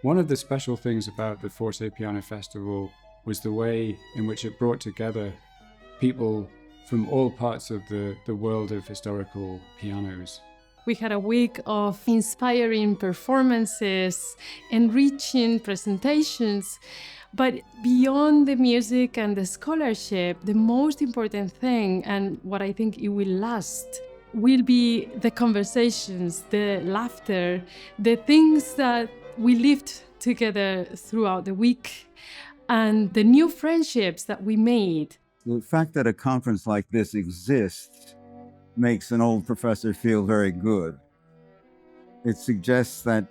One of the special things about the Forte Piano Festival was the way in which it brought together people from all parts of the world of historical pianos. We had a week of inspiring performances, enriching presentations, but beyond the music and the scholarship, the most important thing, and what I think it will last, will be the conversations, the laughter, the things that we lived together throughout the week, and the new friendships that we made. The fact that a conference like this exists makes an old professor feel very good. It suggests that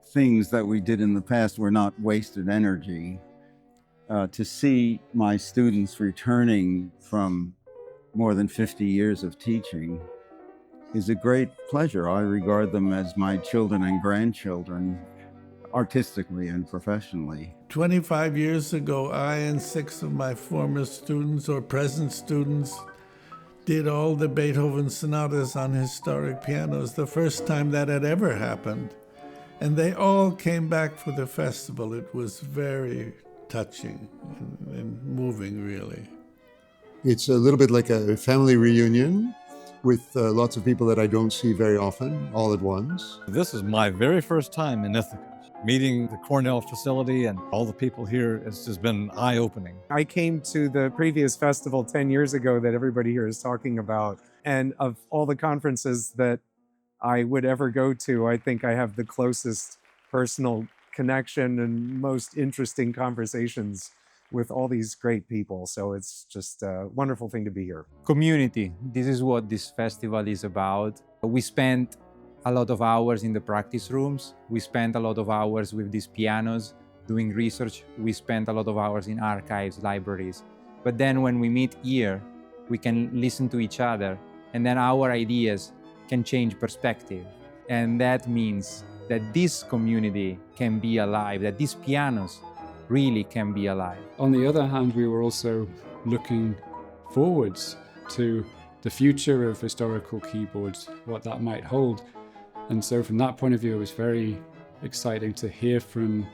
things that we did in the past were not wasted energy. To see my students returning from more than 50 years of teaching is a great pleasure. I regard them as my children and grandchildren, artistically and professionally. 25 years ago, I and 6 of my former students or present students did all the Beethoven sonatas on historic pianos, the first time that had ever happened. And they all came back for the festival. It was very touching and moving, really. It's a little bit like a family reunion with lots of people that I don't see very often, all at once. This is my very first time in Ithaca. Meeting the Cornell facility and all the people here, it's just been eye-opening. I came to the previous festival 10 years ago that everybody here is talking about. And of all the conferences that I would ever go to, I think I have the closest personal connection and most interesting conversations with all these great people. So it's just a wonderful thing to be here. Community. This is what this festival is about. We spent a lot of hours in the practice rooms. We spent a lot of hours with these pianos doing research. We spent a lot of hours in archives, libraries. But then when we meet here, we can listen to each other, and then our ideas can change perspective. And that means that this community can be alive, that these pianos really can be alive. On the other hand, we were also looking forwards to the future of historical keyboards, what that might hold. And so from that point of view, it was very exciting to hear from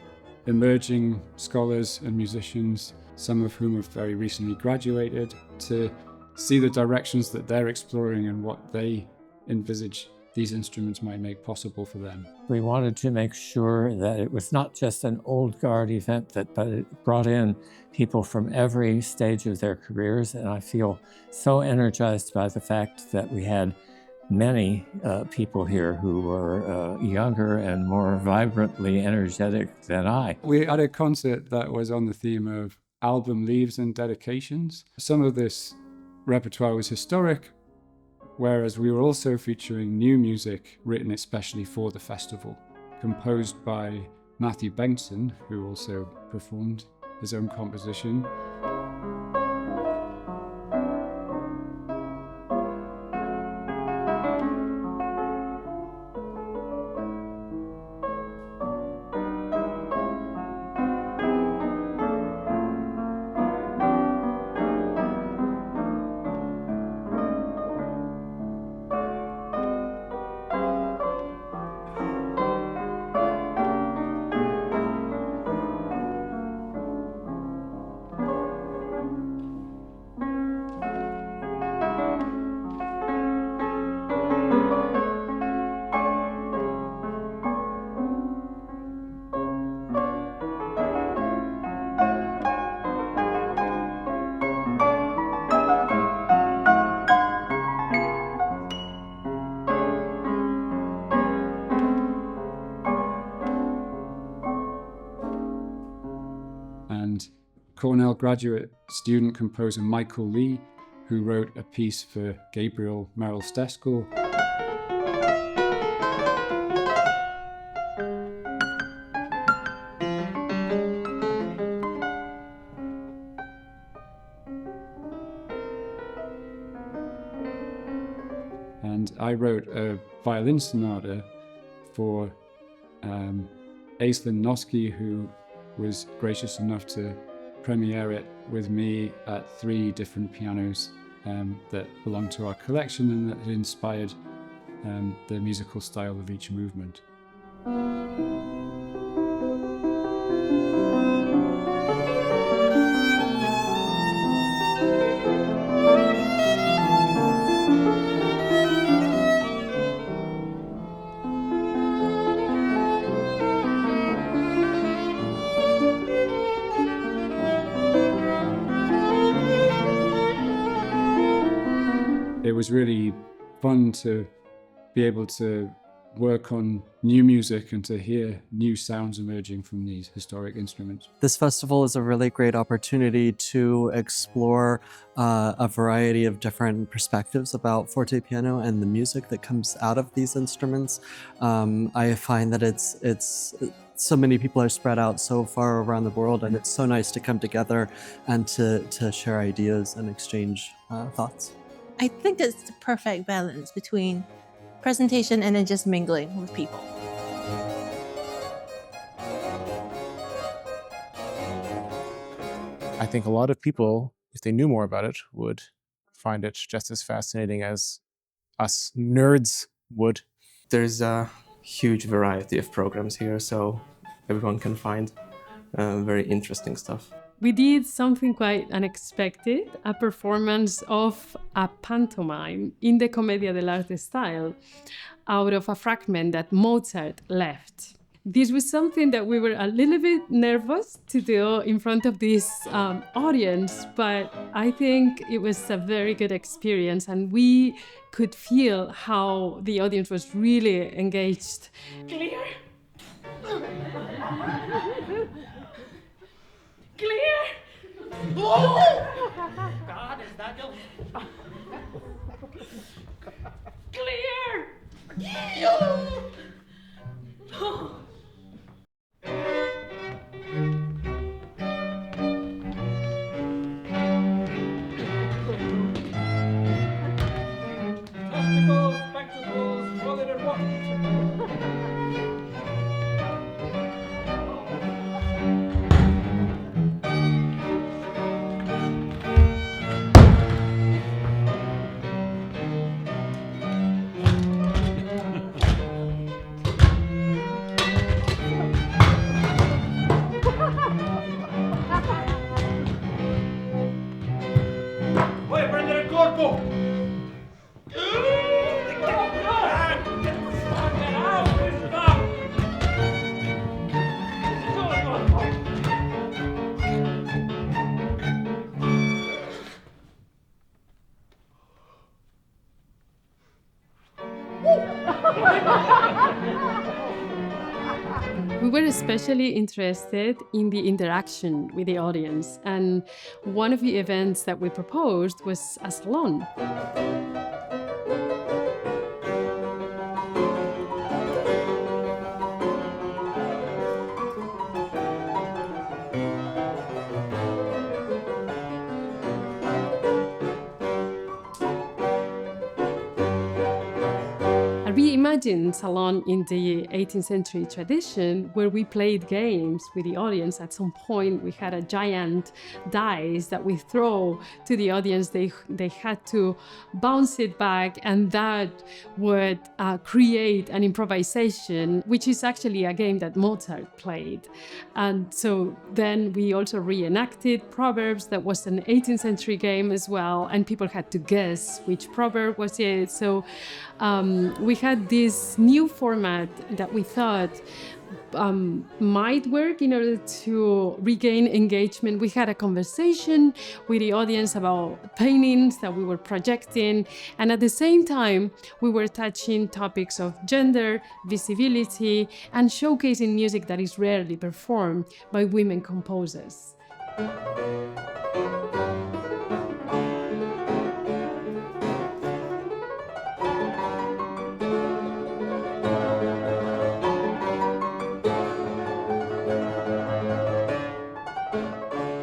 emerging scholars and musicians, some of whom have very recently graduated, to see the directions that they're exploring and what they envisage these instruments might make possible for them. We wanted to make sure that it was not just an old guard event, but it brought in people from every stage of their careers. And I feel so energized by the fact that we had many people here who were younger and more vibrantly energetic than I. We had a concert that was on the theme of album leaves and dedications. Some of this repertoire was historic, whereas we were also featuring new music written especially for the festival, composed by Matthew Bengtson, who also performed his own composition. And Cornell graduate student composer Michael Lee, who wrote a piece for Gabriel Merrill Steskel. And I wrote a violin sonata for Aislinn Noski, who was gracious enough to premiere it with me at 3 different pianos that belong to our collection and that had inspired the musical style of each movement. it was really fun to be able to work on new music and to hear new sounds emerging from these historic instruments. This festival is a really great opportunity to explore a variety of different perspectives about fortepiano and the music that comes out of these instruments. I find that it's so many people are spread out so far around the world, and it's so nice to come together and to share ideas and exchange thoughts. I think it's the perfect balance between presentation and then just mingling with people. I think a lot of people, if they knew more about it, would find it just as fascinating as us nerds would. There's a huge variety of programs here, so everyone can find very interesting stuff. We did something quite unexpected, a performance of a pantomime in the Commedia dell'arte style out of a fragment that Mozart left. This was something that we were a little bit nervous to do in front of this audience, but I think it was a very good experience, and we could feel how the audience was really engaged. Clear? Clear! Oh! God, is that your... Clear! Testicles, spectacles, roll it and walk. Vuoi prendere il corpo? We were especially interested in the interaction with the audience, and one of the events that we proposed was a salon. Reimagined salon in the 18th century tradition, where we played games with the audience. At some point, we had a giant dice that we throw to the audience. They had to bounce it back, and that would create an improvisation, which is actually a game that Mozart played. And so then we also reenacted Proverbs. That was an 18th century game as well, and people had to guess which proverb was it. So we had this new format that we thought might work in order to regain engagement. We had a conversation with the audience about paintings that we were projecting, and at the same time, we were touching topics of gender, visibility, and showcasing music that is rarely performed by women composers.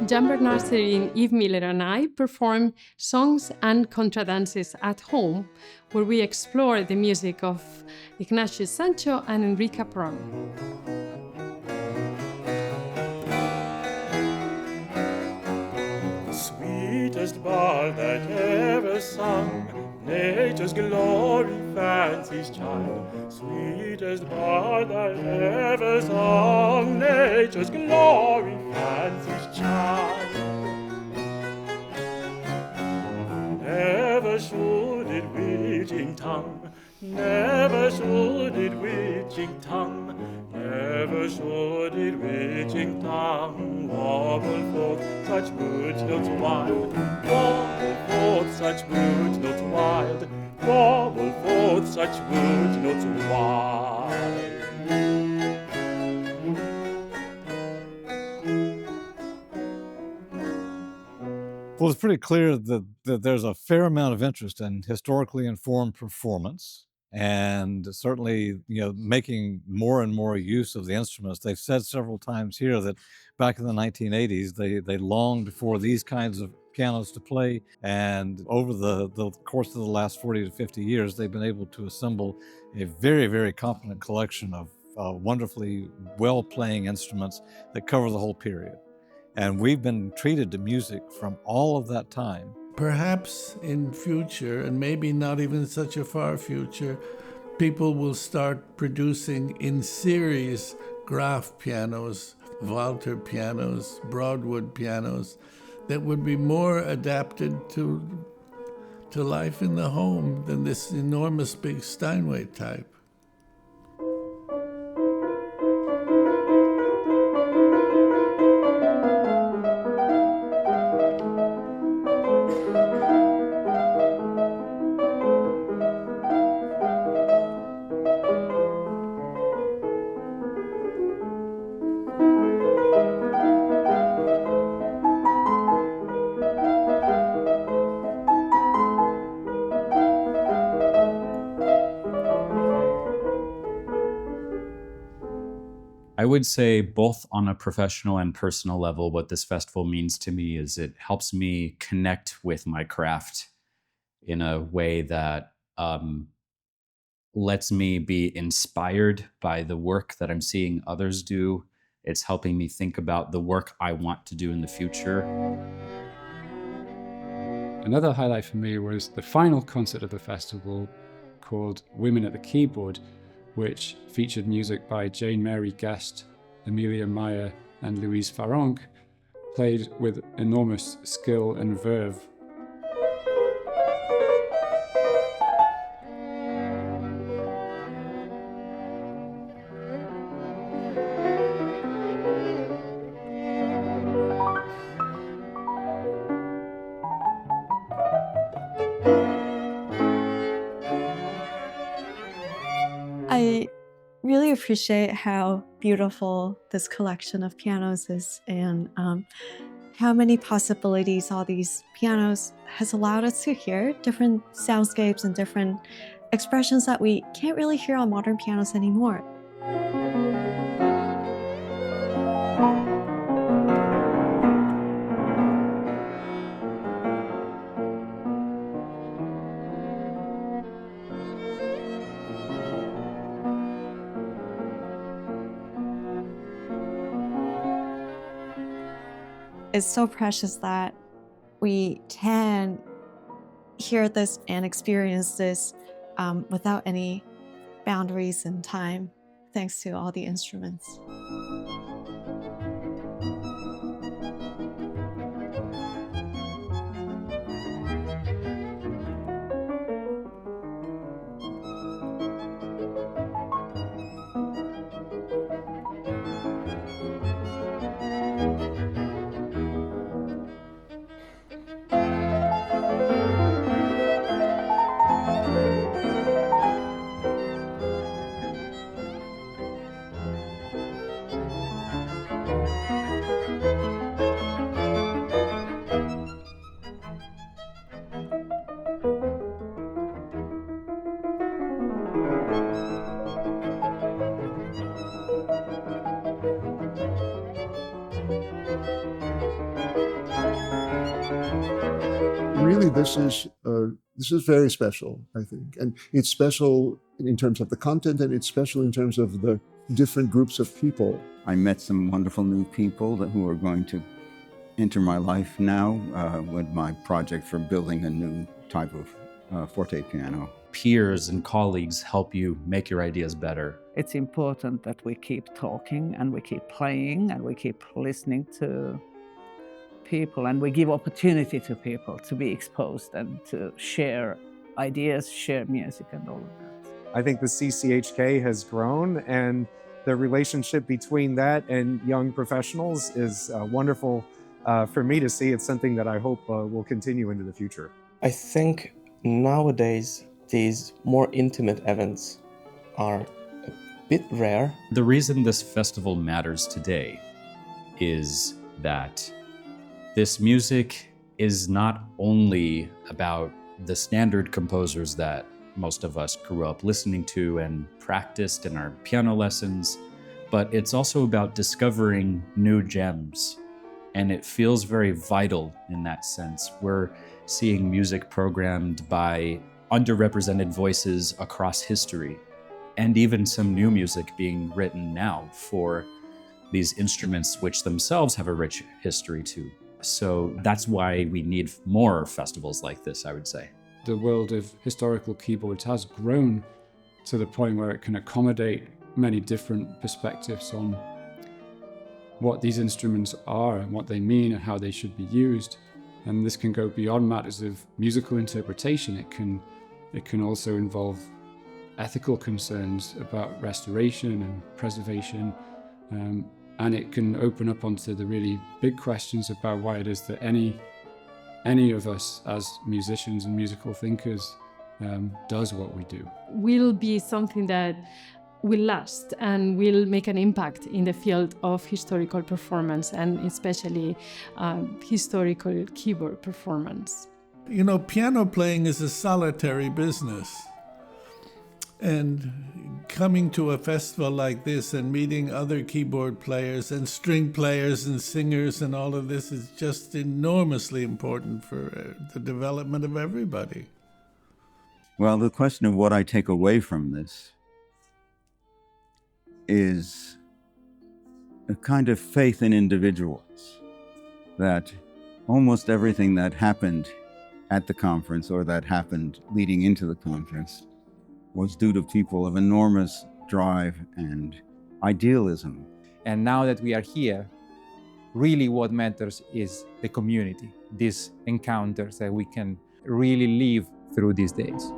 Jean-Bernard Serin, Yves Miller, and I perform songs and contradances at home, where we explore the music of Ignatius Sancho and Enrica Pron. Sweetest bard that ever sung, nature's glory, fancy's child. Sweetest bard that ever sung, nature's glory, fancy's child. Never should it witching tongue, never should it witching tongue, never should it witching tongue warble forth such good hills wild, warble forth such words not wild. Follow forth such words not wild. Well, it's pretty clear that there's a fair amount of interest in historically informed performance, and certainly, making more and more use of the instruments. They've said several times here that back in the 1980s, they longed for these kinds of pianos to play, and over the course of the last 40 to 50 years, they've been able to assemble a very, very competent collection of wonderfully well-playing instruments that cover the whole period. And we've been treated to music from all of that time. Perhaps in future, and maybe not even such a far future, people will start producing in series Graf pianos, Walter pianos, Broadwood pianos that would be more adapted to life in the home than this enormous big Steinway type. I would say both on a professional and personal level, what this festival means to me is it helps me connect with my craft in a way that lets me be inspired by the work that I'm seeing others do. It's helping me think about the work I want to do in the future. Another highlight for me was the final concert of the festival called Women at the Keyboard, which featured music by Jane Mary Guest, Amelia Meyer, and Louise Farronc, played with enormous skill and verve. I really appreciate how beautiful this collection of pianos is, and how many possibilities all these pianos has allowed us to hear, different soundscapes and different expressions that we can't really hear on modern pianos anymore. It's so precious that we can hear this and experience this without any boundaries in time, thanks to all the instruments. Really, this is very special, I think. And it's special in terms of the content, and it's special in terms of the different groups of people. I met some wonderful new people who are going to enter my life now with my project for building a new type of forte piano. Peers and colleagues help you make your ideas better. It's important that we keep talking and we keep playing and we keep listening to people, and we give opportunity to people to be exposed and to share ideas, share music and all of that. I think the CCHK has grown, and the relationship between that and young professionals is wonderful for me to see. It's something that I hope will continue into the future. I think nowadays these more intimate events are a bit rare. The reason this festival matters today is that this music is not only about the standard composers that most of us grew up listening to and practiced in our piano lessons, but it's also about discovering new gems. And it feels very vital in that sense. We're seeing music programmed by underrepresented voices across history, and even some new music being written now for these instruments which themselves have a rich history too. So that's why we need more festivals like this, I would say. The world of historical keyboards has grown to the point where it can accommodate many different perspectives on what these instruments are and what they mean and how they should be used. And this can go beyond matters of musical interpretation. It can also involve ethical concerns about restoration and preservation. And it can open up onto the really big questions about why it is that any of us as musicians and musical thinkers does what we do. Will be something that will last and will make an impact in the field of historical performance, and especially historical keyboard performance. You know, piano playing is a solitary business. And coming to a festival like this and meeting other keyboard players and string players and singers and all of this is just enormously important for the development of everybody. Well, the question of what I take away from this is a kind of faith in individuals, that almost everything that happened at the conference or that happened leading into the conference was due to people of enormous drive and idealism. And now that we are here, really what matters is the community, these encounters that we can really live through these days.